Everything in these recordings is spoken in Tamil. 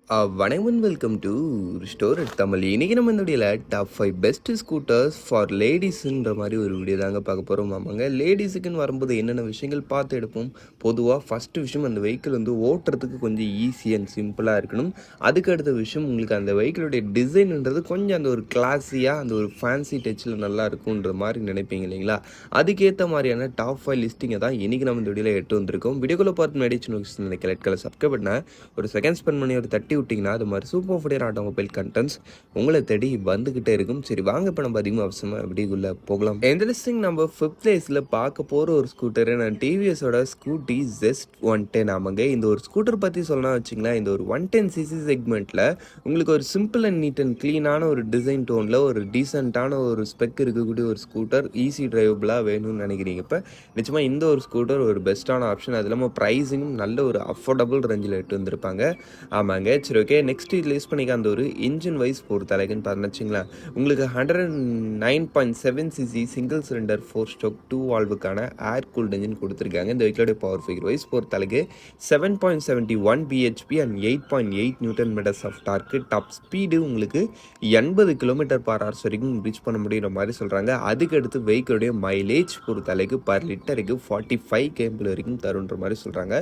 வணக்கம் வெல்கம் டு ஸ்டோர் தமிழ். இன்றைக்கி நம்ம இந்த வீடியோவில் டாப் 5 பெஸ்ட் ஸ்கூட்டர்ஸ் ஃபார் லேடிஸுன்ற மாதிரி ஒரு வீடியோ தாங்க பார்க்க போகிறோம். ஆமாங்க, லேடிஸுக்குன்னு வரும்போது என்னென்ன விஷயங்கள் பார்த்து எடுப்போம். பொதுவாக ஃபஸ்ட்டு விஷயம், அந்த வெஹிக்கிள் வந்து ஓட்டுறதுக்கு கொஞ்சம் ஈஸி அண்ட் சிம்பிளாக இருக்கணும். அதுக்கு அடுத்த விஷயம், உங்களுக்கு அந்த வெஹிக்கிளுடைய டிசைன்ன்றது கொஞ்சம் அந்த ஒரு கிளாஸியாக அந்த ஒரு ஃபேன்சி டச்சில் நல்லா இருக்குன்ற மாதிரி நினைப்பீங்க இல்லைங்களா? அதுக்கேற்ற மாதிரியான டாப் 5 லிஸ்டிங்கை தான் இன்றைக்கி நம்ம இந்த வீடியோவில் எட்டு வந்திருக்கோம். வீடியோக்குள்ளே பார்த்து முன்னாடி சின்ன கலெக்ட் கலர் சப்ஸ்கிரைப் பண்ண ஒரு செகண்ட் ஸ்பெண்ட் பண்ணி ஒரு தட்டி விட்டிங்கன்னா அது மாதிரி சூப்பர் ஃபுடியர் ஆட்டோமொபைல் கண்டென்ட்ஸ் உங்களை தேடி வந்துக்கிட்டே இருக்கும். சரி வாங்க, இப்போ நம்ம அதிகமாக அவசியமாக எப்படிக்குள்ளே போகலாம். எந்த லிஸ்டிங் நம்ம 5th பிளேஸில் பார்க்க போகிற ஒரு ஸ்கூட்டர் நான் டிவிஎஸோட ஸ்கூட்டி ஜெஸ்ட் 110. ஆமாங்க, இந்த ஒரு ஸ்கூட்டர் பற்றி சொல்லலாம் வச்சிங்களேன். இந்த ஒரு 110cc செக்மெண்ட்டில் உங்களுக்கு ஒரு சிம்பிள் அண்ட் நீட் அண்ட் க்ளீனான ஒரு டிசைன் டோனில் ஒரு டீசெண்டான ஒரு ஸ்பெக் இருக்கக்கூடிய ஒரு ஸ்கூட்டர் ஈஸி டிரைவபிளாக வேணும்னு நினைக்கிறீங்க. இப்போ நிச்சயமாக இந்த ஒரு ஸ்கூட்டர் ஒரு பெஸ்ட்டான ஆப்ஷன். அது இல்லாமல் ப்ரைஸிங்கும் நல்ல ஒரு அஃபோர்டபுள் ரேஞ்சில் எட்டு வந்திருப்பாங்க. ஆமாங்க, சரி ஓகே. நெக்ஸ்ட் இதில் யூஸ் பண்ணிக்க அந்த ஒரு இன்ஜின் வைஸ் பொறுத்த அளவுக்குன்னு பார்த்துச்சுங்களா, உங்களுக்கு 109.7cc சிங்கிள் சிலிண்டர் 4 ஸ்ட்ரோக் 2 வால்வுக்கான ஏர் கூல்ட் இன்ஜின் கொடுத்துருக்காங்க. இந்த வெஹிக்கிளோடைய பவர் ஃபிகர் வைஸ் பொறுத்த அளவுக்கு 7.71 bhp and 8.8 newton metres of torque. Top speed உங்களுக்கு 80 km/h வரைக்கும் ரீச் பண்ண முடியுற மாதிரி சொல்கிறாங்க. அதுக்கடுத்து வெஹிக்கிளுடைய மைலேஜ் பொறுத்த அளவுக்கு பர் லிட்டருக்கு 45 km வரைக்கும் தருன்ற மாதிரி சொல்கிறாங்க.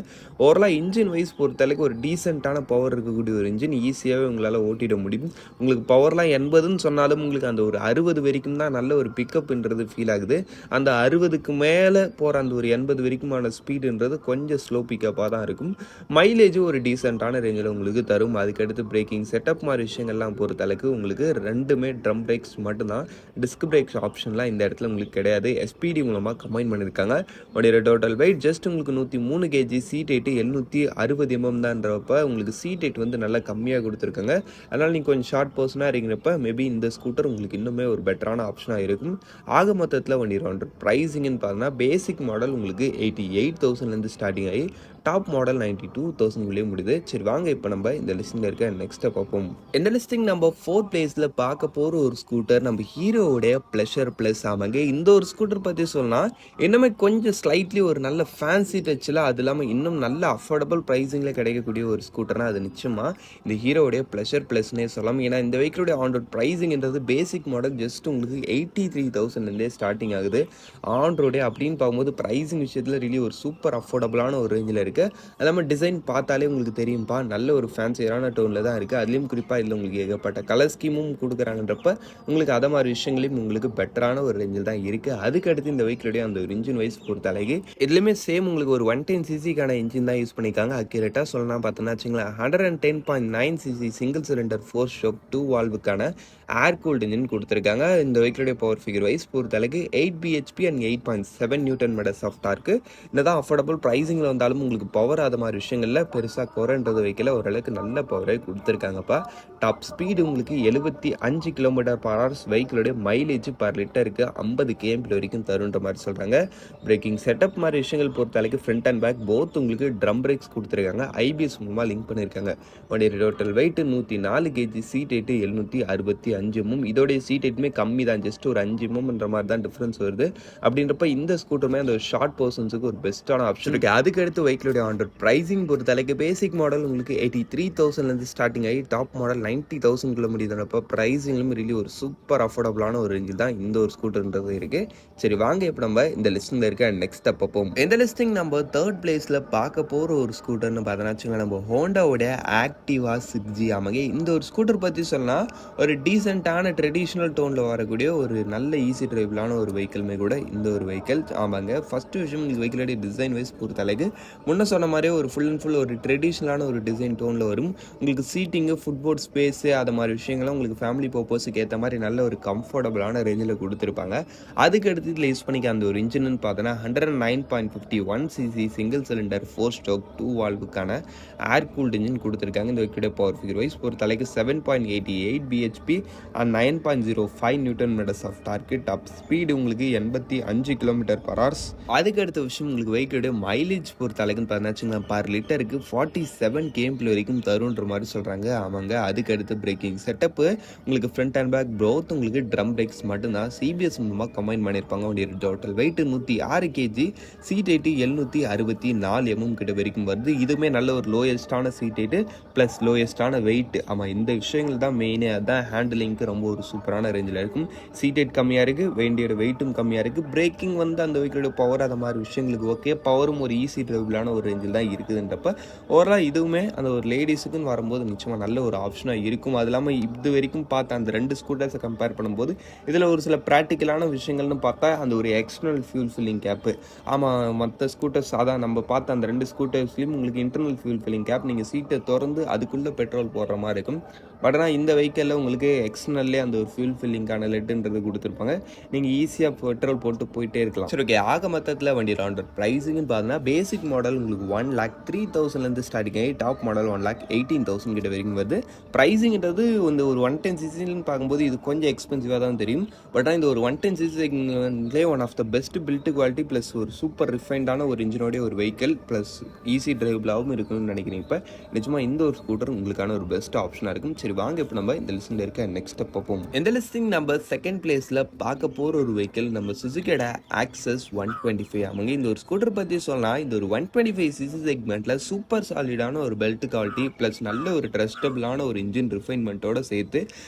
ஓவராலாக இன்ஜின் வைஸ் பொறுத்த அளவுக்கு ஒரு டீசெண்டான பவர் இருக்கக்கூடிய ஒரு இன்ஜின் ஈஸியாகவே உங்களால் ஓட்டிட முடியும். உங்களுக்கு பவர்லாம் 80ன்னு சொன்னாலும் உங்களுக்கு அந்த ஒரு 60 வரைக்கும் தான் நல்ல ஒரு பிக்கப்ன்றது ஃபீல் ஆகுது. அந்த 60க்கு மேலே போகிற அந்த ஒரு 80 வரைக்குமான ஸ்பீடுன்றது கொஞ்சம் ஸ்லோ பிக்கப்பாக தான் இருக்கும். மைலேஜ் ஒரு டீசெண்டான ரேஞ்சில் உங்களுக்கு தரும். அதுக்கடுத்து பிரேக்கிங் செட்டப் மாதிரி விஷயங்கள்லாம் பொறுத்த அளவுக்கு உங்களுக்கு ரெண்டுமே ட்ரம் பிரேக்ஸ் மட்டும்தான். டிஸ்க் பிரேக்ஸ் ஆப்ஷன்லாம் இந்த இடத்துல உங்களுக்கு கிடையாது. எஸ்பிடி மூலமாக கம்பைன் பண்ணியிருக்காங்க. உடைய டோட்டல் வெயிட் ஜஸ்ட் உங்களுக்கு 103 kg. சீட் ஹைட்டு 760 mm தான்றப்ப உங்களுக்கு சீட் ஹைட் வந்து நல்லா கம்மியாக கொடுத்துருக்காங்க. அதனால் நீங்கள் கொஞ்சம் ஷார்ட் பர்சனாக இருக்கிறப்ப மேபி இந்த ஸ்கூட்டர் உங்களுக்கு இன்னுமே ஒரு பெட்டரான ஆப்ஷனாக இருக்கும். ஆக மொத்தத்தில் வண்டி ரவுண்ட் ப்ரைஸிங்னு பார்த்தீங்கன்னா பேசிக் மாடல் உங்களுக்கு 88,000 ஸ்டார்டிங் ஆகி டாப் மாடல் 92,000 முடியுது. சரி வாங்க, இப்போ நம்ம இந்த லிஸ்டிங்கில் இருக்க நெக்ஸ்ட்டை பார்ப்போம். இந்த லிஸ்டிங் நம்ம 4th பிளேஸில் பார்க்க போகிற ஒரு ஸ்கூட்டர் நம்ம ஹீரோவுடைய ப்ளஷர் ப்ளஸ். ஆமாங்க, இந்த ஒரு ஸ்கூட்டர் பற்றி சொன்னால் இன்னுமே கொஞ்சம் ஸ்லைட்லி ஒரு நல்ல ஃபேன்சி டச்சில், அது இல்லாமல் இன்னும் நல்ல அஃபோர்டபுள் ப்ரைஸிங்கில் கிடைக்கக்கூடிய ஒரு ஸ்கூட்டர்னால் அது நிச்சயமாக இந்த ஹீரோவுடைய ப்ளஷர் ப்ளஸ்னே சொல்லலாம். ஏன்னா இந்த வெஹிக்கிளுடைய ஆன் ரோட் ப்ரைஸிங்கிறது பேசிக் மாடல் ஜஸ்ட் உங்களுக்கு 83,000 ஸ்டார்டிங் ஆகுது. ஆன் ரோடே அப்படின்னு பார்க்கும்போது ப்ரைஸிங் விஷயத்தில் ரியலி ஒரு சூப்பர் அஃபோர்டபுளான ஒரு ரேஞ்சில் இருக்குது. அது இல்லாமல் டிசைன் பார்த்தாலே உங்களுக்கு தெரியும்பா, நல்ல ஒரு ஃபேன்சியரான டோனில் தான் இருக்குது. அதுலேயும் குறிப்பாக இல்லை உங்களுக்கு ஏகப்பட்ட கலர் ஸ்கீமும் கொடுக்குறாங்கன்றப்ப உங்களுக்கு அதை மாதிரி விஷயங்களையும் உங்களுக்கு பெட்டரான ஒரு ரேஞ்சில் தான் இருக்குது. அதுக்கடுத்து இந்த வெஹிக்கிளுடைய அந்த ஒரு இன்ஜின் வைஸ் பொறுத்த அளவுக்கு இதுலேயுமே சேம் உங்களுக்கு ஒரு 110cc இன்ஜின் தான் யூஸ் பண்ணியிருக்காங்க. அக்யூரேட்டாக சொல்லலாம் பார்த்தோன்னா வச்சுங்களேன், 110.9cc சிங்கிள் சிலிண்டர் 4 ஸ்ட்ரோக் 2 வால்வுக்கான ஏர் கூல்ட் இன்ஜின் கொடுத்துருக்காங்க. இந்த வெஹிக்கிளுடைய பவர் ஃபிகர் வைஸ் பொறுத்த அளவுக்கு 8 bhp and 8.7 newton metres of torque. என்னதான் அஃபோர்டபுள் ப்ரைஸிங்கில் வந்தாலும் உங்களுக்கு பவர் அது மாதிரி விஷயங்களில் பெருசாக குறைன்றது வைக்கல, ஓரளவுக்கு நல்ல பவரை கொடுத்துருக்காங்கப்பா. டாப் ஸ்பீடு உங்களுக்கு 75 km/h. வெஹிக்கிளுடைய மைலேஜ் பர் லிட்டருக்கு 50 km வரைக்கும் தருன்ற மாதிரி சொல்கிறாங்க. பிரேக்கிங் செட்டப் மாதிரி விஷயங்கள் பொறுத்த அளவுக்கு ஃப்ரண்ட் அண்ட் பேக் போத் உங்களுக்கு ட்ரம் பிரேக்ஸ் கொடுத்துருக்காங்க. ஐபிஎஸ் மூலமாக லிங்க் பண்ணியிருக்காங்க. உடைய total weight 104 kg. Seat height 765 mm. இதோடைய சீட் ஹைட்டுமே கம்மி தான், ஜஸ்ட் ஒரு 5 mmன்ற மாதிரி தான் டிஃப்ரென்ஸ் வருது. அப்படின்றப்ப இந்த ஸ்கூட்டருமே அந்த ஒரு ஷார்ட் பர்சன்ஸுக்கு ஒரு பெஸ்ட்டான ஆப்ஷன் இருக்குது. அதுக்கடுத்து வெஹிக்கிளுடைய ஆன் ப்ரைஸிங் பொறுத்த அளவுக்கு பேசிக் மாடல் உங்களுக்கு 83,000 ஸ்டார்டிங் ஆகி டாப் மாடல் 90,000 முடியுதுன்றப்ப ப்ரைஸிங்லும் ரியலி ஒரு சூப்பர் அஃபோர்டபுளான ஒரு ரேஞ்சில் தான் இந்த ஒரு ஸ்கூட்டர்ன்றது இருக்குது. சரி வாங்க, இப்போ நம்ம இந்த லிஸ்டில் இருக்க நெக்ஸ்ட் பார்ப்போம். இந்த லிஸ்டிங் நம்ம 3rd பிளேஸில் பார்க்க போகிற ஒரு ஸ்கூட்டர்னு பார்த்தோன்னா நம்ம ஹோண்டாவோட ஆக்டிவா 6G. ஆமாங்க, இந்த ஒரு ஸ்கூட்டர் பற்றி சொன்னால் ஒரு டீசெண்டான ட்ரெடிஷ்னல் டோனில் வரக்கூடிய ஒரு நல்ல ஈஸி டிரைவபிளான ஒரு வெஹிக்கிள்மே கூட இந்த ஒரு வெஹிக்கிள். ஆமாங்க, ஃபஸ்ட்டு விஷயம் இந்த வெஹிக்கிளுடைய டிசைன் வைஸ் பொறுத்த அளவுக்கு முன்ன சொன்ன மாதிரியே ஒரு ஃபுல் அண்ட் ஃபுல் ஒரு ட்ரெடிஷ்னலான ஒரு டிசைன் டோனில் வரும். உங்களுக்கு சீட்டிங்கு, ஃபுட்போர்ட் ஸ்பேஸு அது மாதிரி விஷயங்கள்லாம் உங்களுக்கு ஃபேமிலி பர்பஸுக்கு ஏற்ற மாதிரி நல்ல ஒரு கம்ஃபர்டபுளான ரேஞ்சில் கொடுத்துருப்பாங்க. அதுக்கடுத்து இதில் யூஸ் பண்ணிக்க அந்த ஒரு இன்ஜின்னு பார்த்தோன்னா 109.51cc சிங்கிள் சிலிண்டர் 4 ஸ்ட்ரோக் 2 வால்வுக்கான ஏர் கூல்ட் இன்ஜின் கொடுத்துருக்காங்க. இந்த வெஹிக்கிளுடைய பவர் ஃபிகர் வைஸ் பொறுத்த அளவுக்கு 7.88 bhp and 9.05 newton metres of torque. Top speed உங்களுக்கு 85 km/h. அதுக்கடுத்த விஷயம் உங்களுக்கு வெஹிக்கிளுடைய மைலேஜ் பொறுத்த அளவுக்கு இருக்குன்னு பார்த்தாச்சுங்களா பர் லிட்டருக்கு 47 கேம்பிள் வரைக்கும் தருன்ற மாதிரி சொல்கிறாங்க. ஆமாங்க, அதுக்கு அடுத்து பிரேக்கிங் செட்டப்பு உங்களுக்கு ஃப்ரண்ட் அண்ட் பேக் ப்ரோத் உங்களுக்கு ட்ரம் பிரேக்ஸ் மட்டும்தான் சிபிஎஸ் மூலமாக கம்பைன் பண்ணியிருப்பாங்க. உடைய total weight 106 kg, seat height 764 கிட்ட வரைக்கும் வருது. இதுவுமே நல்ல ஒரு லோயஸ்டான சீட் ஹைட்டு ப்ளஸ் லோயஸ்டான வெயிட். ஆமாம், இந்த விஷயங்கள் தான் மெயினே. அதுதான் ஹேண்டிலிங்க்கு ரொம்ப ஒரு சூப்பரான ரேஞ்சில் இருக்கும். சீட் ஹைட் கம்மியாக இருக்குது, வேண்டியோட வெயிட்டும் கம்மியாக இருக்குது. பிரேக்கிங் வந்து அந்த வெஹிக்கிளோட பவர் அந்த மாதிரி விஷயங்களுக்கு ஓகே. பவரும் ஒரு ஈஸி ட்ரைவபிளான ஒரு ரேஞ்சில் தான் இருக்குதுன்றப்ப ஓவரால் இதுவுமே அந்த ஒரு லேடிஸுக்குன்னு வரும்போது நிச்சயமாக நல்ல ஒரு ஆப்ஷனாக இருக்கும். அது இல்லாமல் இது வரைக்கும் பார்த்த அந்த 2 ஸ்கூட்டர்ஸை கம்பேர் பண்ணும்போது இதில் ஒரு சில ப்ராக்டிக்கலான விஷயங்கள்னு பார்த்தா அந்த ஒரு எக்ஸ்டர்னல் ஃபியூல் ஃபில்லிங் கேப்பு. ஆமாம், மற்ற ஸ்கூட்டர்ஸ் அதான் நம்ம பார்த்த அந்த 2 ஸ்கூட்டர்ஸ்லையும் உங்களுக்கு இன்டர்னல் ஃபியூல் ஃபில்லிங் கேப் நீங்கள் சீட்டை திறந்து அதுக்குள்ளே பெட்ரோல் போடுற மாதிரி இருக்கும். பட் ஆனால் இந்த வெஹிக்கிளில் உங்களுக்கு எக்ஸ்டர்னல்லே அந்த ஒரு ஃபியூல் ஃபில்லிங்கான லெட்டுன்றது கொடுத்துருப்பாங்க. நீங்கள் ஈஸியாக பெட்ரோல் போட்டு போயிட்டே இருக்கலாம். சரி, ஓகே. ஆக மொத்தத்தில் வண்டி ரவுண்டர் ப்ரைஸிங்னு பார்த்தீங்கன்னா பேசிக் மாடல் உங்களுக்கு 1,03,000 ஸ்டார்டிங் ஆகி டாப் மாடல் 1,18,000 கிட்ட வரைக்கும் வருது. ப்ரைஸிங்கிறது இந்த ஒரு 110 சிசின்னு பார்க்கும்போது இது கொஞ்சம் எக்ஸ்பென்சிவாக தான் தெரியும். பட் ஆனால் இந்த ஒரு 110 சிசிலே one of the best build quality plus ஒரு சூப்பர் ரிஃபைண்டான ஒரு இன்ஜினோடைய ஒரு வெஹிக்கிள் ப்ளஸ் ஈஸி டிரைவபிளாகவும் இருக்குன்னு நினைக்கிறேன். இப்போ நிஜமாக இந்த ஒரு ஸ்கூட்டர் உங்களுக்கான ஒரு பெஸ்ட் ஆப்ஷனாக இருக்கும். சரி, வாங்க இப்போ நம்ம இந்த லிஸ்ட்டில் இருக்க நெக்ஸ்ட் ஸ்டெப் பார்ப்போம். இந்த லிஸ்டிங் நம்ம செகண்ட் பிளேஸில் பார்க்க போகிற ஒரு வெஹிக்கிள் நம்ம சுசுகியோட ஆக்சஸ் 125. ஆமாங்க, இந்த ஒரு ஸ்கூட்டர் பற்றி சொல்லலாம். இந்த ஒரு 125 சிசி செக்மெண்ட்டில் சூப்பர் சாலிடான ஒரு பெல்ட் குவாலிட்டி ப்ளஸ் நல்ல ஒரு ட்ரஸ்டபிளான ஒரு இன்ஜின் ரிஃபைன்மெண்ட்டோட சேர்த்து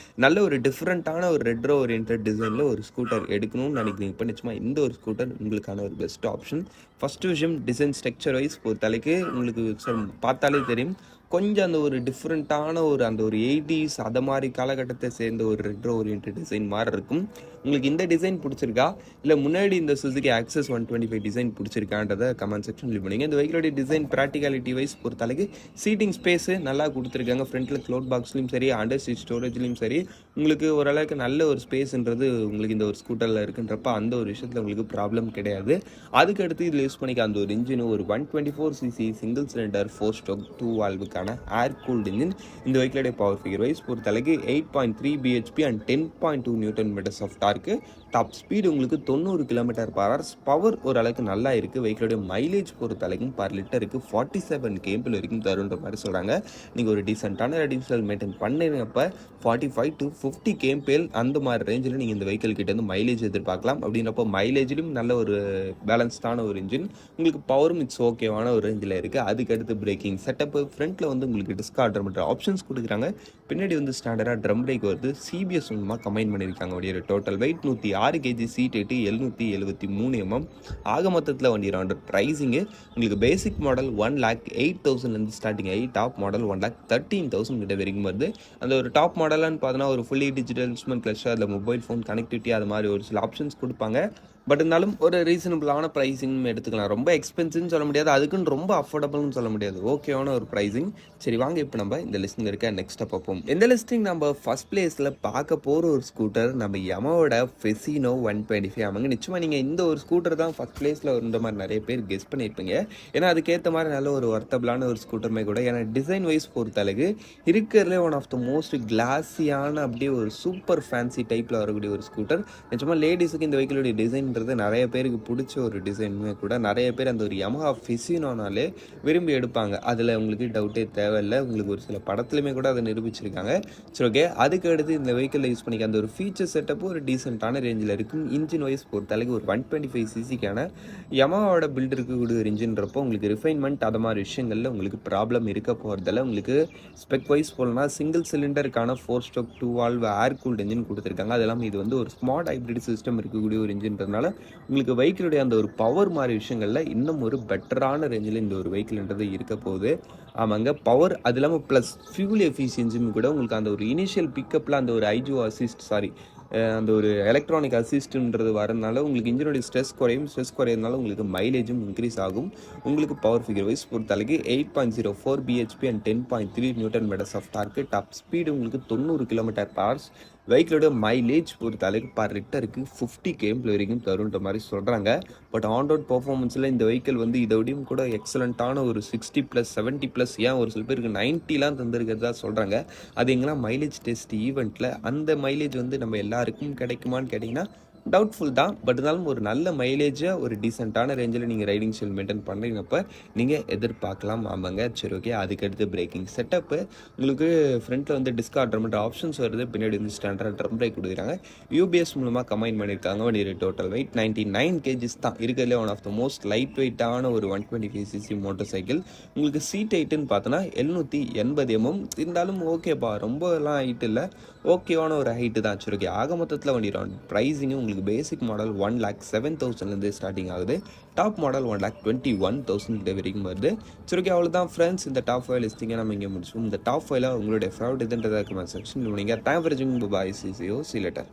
நல்ல ஒரு டிஃப்ரெண்ட்டான ஒரு ரெட்ரோ ஓரியன்ட் டிசைனில் ஒரு ஸ்கூட்டர் எடுக்கணும்னு நினைக்கிறீங்க. இப்போ நிச்சயமாக இந்த ஒரு ஸ்கூட்டர் உங்களுக்கான ஒரு பெஸ்ட் ஆப்ஷன். ஃபஸ்ட்டு விஷயம் டிசைன் ஸ்ட்ரக்சர் வைஸ் பொறுத்தளவுக்கு உங்களுக்கு பார்த்தாலே தெரியும் கொஞ்சம் அந்த ஒரு டிஃப்ரெண்ட்டான ஒரு அந்த ஒரு 80s அதை மாதிரி காலகட்டத்தை சேர்ந்த ஒரு ரெட்ரோ ஓரியன்ட் டிசைன் மாதிரி இருக்கும். உங்களுக்கு இந்த டிசைன் பிடிச்சிருக்கா இல்லை முன்னாடி இந்த சுசுகி ஆக்சஸ் 125 டிசைன் பிடிச்சிருக்கான்றதை கமெண்ட் செக்ஷன் பண்ணுங்க. இந்த வெஹிக்கிளோட டிசைன் ப்ராக்டிகாலிட்டி வைஸ் பொறுத்தளவுக்கு சீட்டிங் ஸ்பேஸு நல்லா கொடுத்துருக்காங்க. ஃப்ரண்ட்டில் க்ளோட் பாக்ஸ்லையும் சரி அண்டர் சீட் ஸ்டோரேஜ்லையும் சரி உங்களுக்கு ஓரளவுக்கு நல்ல ஒரு ஸ்பேஸ்ன்றது உங்களுக்கு இந்த ஒரு ஸ்கூட்டரில் இருக்குன்றப்ப அந்த ஒரு விஷயத்தில் உங்களுக்கு ப்ராப்ளம் கிடையாது. அதுக்கடுத்து இதில் யூஸ் பண்ணிக்க அந்த ஒரு இன்ஜின் ஒரு 124 சிசி சிங்கிள் சிலிண்டர் 4 ஸ்ட்ரோக் 2 வால்வுக்கான ஏர் கூல்டு இன்ஜின். இந்த வெஹிக்கிளோட பவர் ஃபிகர் வைஸ் பொறுத்தளவுக்கு 8.3 bhp and 10.2 newton metres of torque. Top speed உங்களுக்கு 90 km/h. பவர் ஓரளவுக்கு நல்லா இருக்குது. வெஹிக்கிளோட மைலேஜ் பொறுத்தளவுக்கு பர் லிட்டருக்கு 47 கேம்பிள் வரைக்கும் தருன்ற மாதிரி சொல்கிறாங்க. நீங்கள் ஒரு டீசெண்டான ரெடியூசல் மெயின்டைன் பண்ணுறப்ப 45 to 50 கேம்பிள் அந்த மாதிரி ரேஞ்சில் நீங்கள் இந்த வெஹிக்கிள் கிட்ட வந்து மைலேஜ் எதிர்பார்க்கலாம். அப்படின்றப்போ மைலேஜிலும் நல்ல ஒரு பேலன்ஸ்டான ஒரு இன்ஜின், உங்களுக்கு பவரும் இட்ஸ் ஓகேவான ஒரு ரேஞ்சில் இருக்குது. அதுக்கடுத்து பிரேக்கிங் செட்டப்பு ஃப்ரண்ட்டில் வந்து உங்களுக்கு டிஸ்க் ஆர்டர் பண்ணுற ஆப்ஷன்ஸ் கொடுக்குறாங்க. பின்னாடி வந்து ஸ்டாண்டர்டாக ட்ரம் பிரேக் வருது. சிபிஎஸ் மூலமாக கம்பைன் பண்ணியிருக்காங்க. வண்டியோட total weight 106 kg, seat height 773 ஆக மொத்தத்தில் வண்டி ரவுண்டர் ப்ரைஸிங்கு உங்களுக்கு பேசிக் மாடல் 1,08,000 ஸ்டார்டிங் ஆகி டாப் மாடல் 1,13,000 கிட்ட வரைக்கும் வருது. அந்த ஒரு டாப் மாடலான்னு பார்த்தோன்னா ஒரு ஃபுல்லி டிஜிட்டல் இன்ஸ்ட்ருமெண்ட் கிளஸ்டர், அதில் மொபைல் ஃபோன் கனெக்டிவிட்டி அது மாதிரி ஒரு சில ஆப்ஷன்ஸ் கொடுப்பாங்க. பட் இருந்தாலும் ஒரு ரீசனபிளான ப்ரைஸிங் எடுத்துக்கலாம். ரொம்ப எக்ஸ்பென்சிவ்னு சொல்ல முடியாது, அதுக்குன்னு ரொம்ப அஃபோர்டபுள்னு சொல்ல முடியாது. ஓகேவான ஒரு ப்ரைஸிங். சரி, வாங்க இப்போ நம்ம இந்த லிஸ்ட்டில் இருக்க நெக்ஸ்ட் பார்ப்போம். இந்த லிஸ்டிங் நம்ம ஃபர்ஸ்ட் பிளேஸில் பார்க்க போகிற ஒரு ஸ்கூட்டர் நம்ம யமாவோட ஃபெசினோ 125. ஆமாங்க, நிச்சயமாக நீங்கள் இந்த ஒரு ஸ்கூட்டர் தான் ஃபர்ஸ்ட் பிளேஸில் இருந்த மாதிரி நிறைய பேர் கெஸ் பண்ணியிருப்பீங்க. ஏன்னா அதுக்கேற்ற மாதிரி நல்ல ஒரு வர்த்தபிளான ஒரு ஸ்கூட்டருமே கூட. ஏன்னா டிசைன் வைஸ் பொறுத்தளவுக்கு இருக்கிறதுலே ஒன் ஆஃப் த மோஸ்ட் கிளாஸியான அப்படியே ஒரு சூப்பர் ஃபேன்சி டைப்பில் வரக்கூடிய ஒரு ஸ்கூட்டர். நிச்சயமாக லேடிஸுக்கு இந்த வெஹிக்கிளோட டிசைன் நிறைய பேருக்கு பிடிச்ச ஒரு டிசைனுமே கூட. நிறைய பேர் அந்த ஒரு யமஹா ஃபெசினோனாலே விரும்பி எடுப்பாங்க. அதில் உங்களுக்கு டவுட்டே தேவையில்லை. உங்களுக்கு ஒரு சில படத்துலையுமே கூட அதை நிரூபிச்சிருக்காங்க. சரி, ஓகே. அதுக்கு அடுத்து இந்த வெஹிக்கிளில் யூஸ் பண்ணிக்க அந்த ஒரு ஃபீச்சர் செட்டப்பு ஒரு டீசெண்டான ரேஞ்சில் இருக்கும். இன்ஜின் வைஸ் பொறுத்தளவுக்கு ஒரு 125 சிசிக்கான யமஹாவோட பில்ட் இருக்கக்கூடிய ஒரு இன்ஜின்றப்போ உங்களுக்கு ரிஃபைன்மெண்ட் அது மாதிரி விஷயங்களில் உங்களுக்கு ப்ராப்ளம் இருக்க போகிறதில்ல. உங்களுக்கு ஸ்பெக் வைஸ் போலனா சிங்கிள் சிலிண்டருக்கான 4 ஸ்ட்ரோக் 2 வால்வ் ஏர் கூல்டு இன்ஜின் கொடுத்துருக்காங்க. அது இல்லாமல் இது வந்து ஒரு ஸ்மார்ட் ஹைப்ரிட் சிஸ்டம் இருக்கக்கூடிய ஒரு இன்ஜின்றதுனால உங்களுக்கு வெஹிக்கிளுடைய அந்த ஒரு பவர் மாதிரி விஷயங்களில் இன்னும் ஒரு பெட்டரான ரேஞ்சில் இந்த ஒரு வெஹிக்கிள்ன்றது இருக்க போகுது. ஆமாங்க, பவர் அது இல்லாமல் ப்ளஸ் ஃபியூல் எஃபிஷியன்சியும் கூட உங்களுக்கு அந்த ஒரு இனிஷியல் பிக்கப்பில் அந்த ஒரு ஐஜோ அசிஸ்ட் அந்த ஒரு எலக்ட்ரானிக் அசிஸ்ட்ன்றது வரதுனால உங்களுக்கு இன்ஜினுடைய ஸ்ட்ரெஸ் குறையிறதுனால உங்களுக்கு மைலேஜும் இன்க்ரீஸ் ஆகும். உங்களுக்கு பவர் ஃபிகர் வைஸ் பொறுத்தளவுக்கு 8.04 bhp and 10.3 newton metres of torque. Top speed உங்களுக்கு 90 km/h. வெஹிக்கிளோட மைலேஜ் பொறுத்தளவுக்கு பர் லிட்டருக்கு 50 கேம்பிள் வரைக்கும் தருன்ற மாதிரி சொல்கிறாங்க. பட் ஆன் ரோட் பர்ஃபார்மன்ஸில் இந்த வெஹிக்கிள் வந்து இதோடையும் கூட எக்ஸலண்ட்டான ஒரு 60+, 70+, ஏன் ஒரு சில பேருக்கு 90லாம் தந்துருக்கிறதா சொல்கிறாங்க. அது எங்கெல்லாம் மைலேஜ் டெஸ்ட் ஈவெண்ட்டில் அந்த மைலேஜ் வந்து நம்ம எல்லாருக்கும் கிடைக்குமான்னு கேட்டிங்கன்னா டவுட்ஃபுல் தான். பட் இருந்தாலும் ஒரு நல்ல மைலேஜா ஒரு டீசென்ட்டான ரேஞ்சில் நீங்கள் ரைடிங் ஸ்டைல் மெயின்டைன் பண்ணுறீங்கப்ப நீங்கள் எதிர்பார்க்கலாம். ஆமாங்க. சரி ஓகே. அதுக்கடுத்து பிரேக்கிங் செட்டப்பு உங்களுக்கு ஃப்ரண்ட்டில் வந்து டிஸ்க் ஆட்டோமேட்டிக் ஆப்ஷன்ஸ் வருது. பின்னாடி வந்து ஸ்டாண்டர்ட் ட்ரம் பிரேக் கொடுக்குறாங்க. யூபிஎஸ் மூலமாக கம்பைன் பண்ணியிருக்காங்க. வண்டியோட டோட்டல் வெயிட் 99 கேஜிஸ் தான். இருக்கிறதுலே one of the most light வெயிட்டான ஒரு 125cc மோட்டர் சைக்கிள். உங்களுக்கு சீட் ஹைட்டுன்னு பார்த்தோன்னா 780 mm இருந்தாலும் ஓகேப்பா, ரொம்பலாம் ஹைட் இல்லை, ஓகேவான ஒரு ஹைட்டு தான். சரி ஓகே. ஆக மொத்தத்தில் வண்டியோட ப்ரைஸிங்கும் உங்களுக்கு பேசிக் மாடல் 1,07,000 ஸ்டார்டிங் ஆகுது. டாப் மாடல் 1,21,000 வரைக்கும் வருது. சரி ஓகே. அவ்வளோதான் ஃப்ரெண்ட்ஸ், இந்த டாப் 5 லிஸ்டிங்கை நம்ம இங்கே முடிச்சோம். இந்த டாப் 5ல உங்களுடைய ஃபேவரட் இதுன்றதை கமெண்ட் செக்ஷன் நீங்கள் டைம் ஃபார் வாட்சிங். பை. See you later.